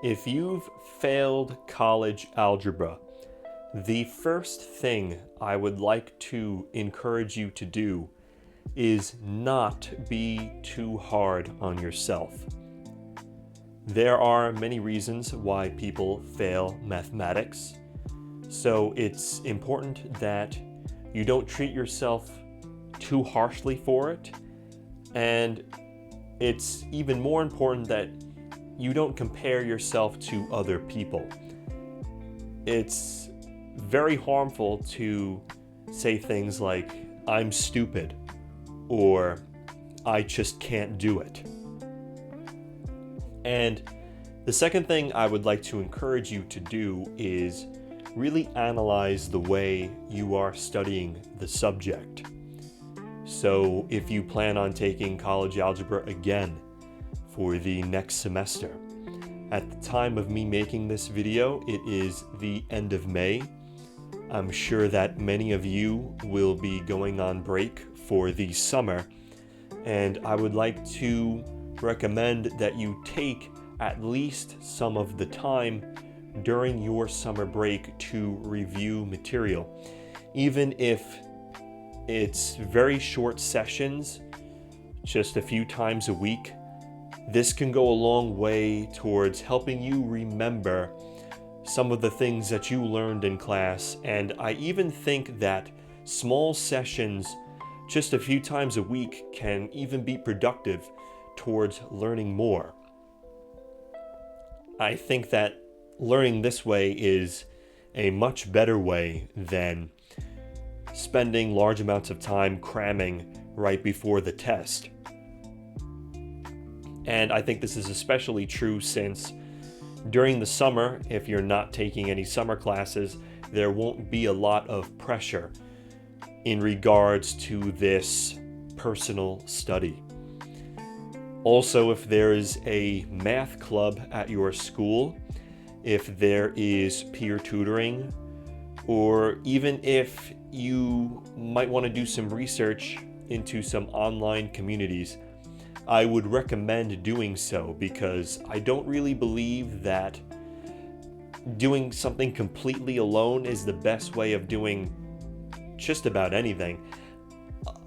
If you've failed college algebra, the first thing I would like to encourage you to do is not be too hard on yourself. There are many reasons why people fail mathematics, so it's important that you don't treat yourself too harshly for it, and it's even more important that you don't compare yourself to other people. It's very harmful to say things like, "I'm stupid," or "I just can't do it." And the second thing I would like to encourage you to do is really analyze the way you are studying the subject. So if you plan on taking college algebra again for the next semester, at the time of me making this video, it is the end of May. I'm sure that many of you will be going on break for the summer, and I would like to recommend that you take at least some of the time during your summer break to review material. Even if it's very short sessions, just a few times a week, this can go a long way towards helping you remember some of the things that you learned in class. And I even think that small sessions just a few times a week can even be productive towards learning more. I think that learning this way is a much better way than spending large amounts of time cramming right before the test. And I think this is especially true since during the summer, if you're not taking any summer classes, there won't be a lot of pressure in regards to this personal study. Also, if there is a math club at your school, if there is peer tutoring, or even if you might want to do some research into some online communities, I would recommend doing so, because I don't really believe that doing something completely alone is the best way of doing just about anything.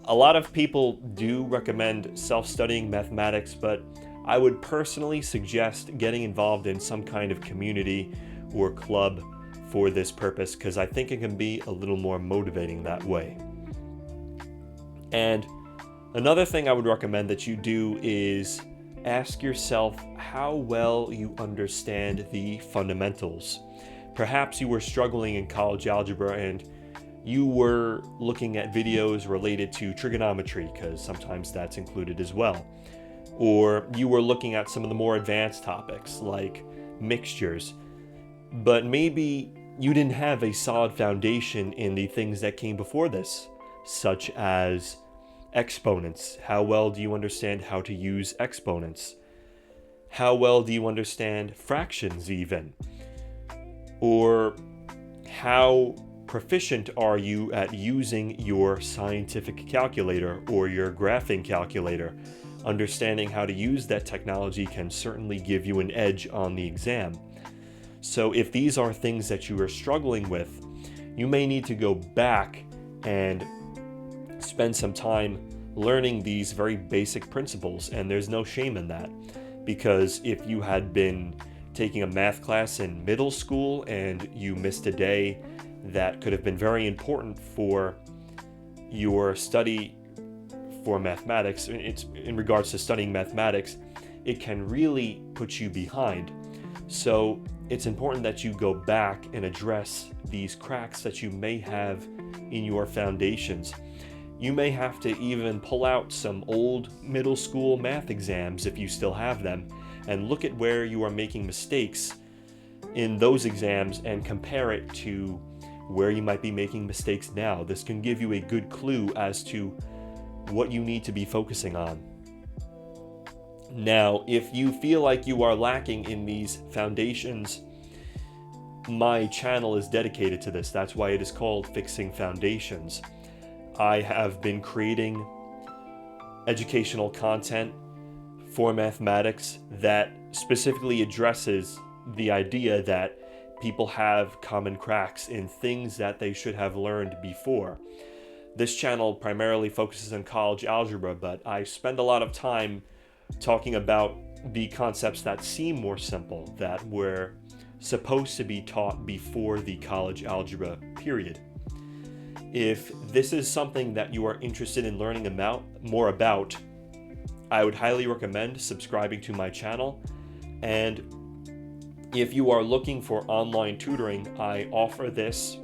A lot of people do recommend self-studying mathematics, but I would personally suggest getting involved in some kind of community or club for this purpose, because I think it can be a little more motivating that way. And another thing I would recommend that you do is ask yourself how well you understand the fundamentals. Perhaps you were struggling in college algebra and you were looking at videos related to trigonometry, because sometimes that's included as well. Or you were looking at some of the more advanced topics like mixtures, but maybe you didn't have a solid foundation in the things that came before this, such as exponents. How well do you understand how to use exponents? How well do you understand fractions even? Or how proficient are you at using your scientific calculator or your graphing calculator? Understanding how to use that technology can certainly give you an edge on the exam. So if these are things that you are struggling with, you may need to go back and spend some time learning these very basic principles, and there's no shame in that, because if you had been taking a math class in middle school and you missed a day that could have been very important for your study for mathematics, it's in regards to studying mathematics, it can really put you behind. So it's important that you go back and address these cracks that you may have in your foundations. You may have to even pull out some old middle school math exams if you still have them, and look at where you are making mistakes in those exams and compare it to where you might be making mistakes now. This can give you a good clue as to what you need to be focusing on. Now, if you feel like you are lacking in these foundations, my channel is dedicated to this. That's why it is called Fixing Foundations. I have been creating educational content for mathematics that specifically addresses the idea that people have common cracks in things that they should have learned before. This channel primarily focuses on college algebra, but I spend a lot of time talking about the concepts that seem more simple, that were supposed to be taught before the college algebra period. If this is something that you are interested in learning more about, I would highly recommend subscribing to my channel. And if you are looking for online tutoring, I offer this.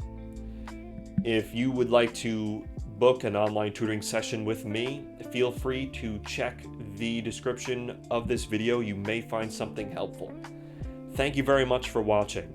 If you would like to book an online tutoring session with me, feel free to check the description of this video. You may find something helpful. Thank you very much for watching.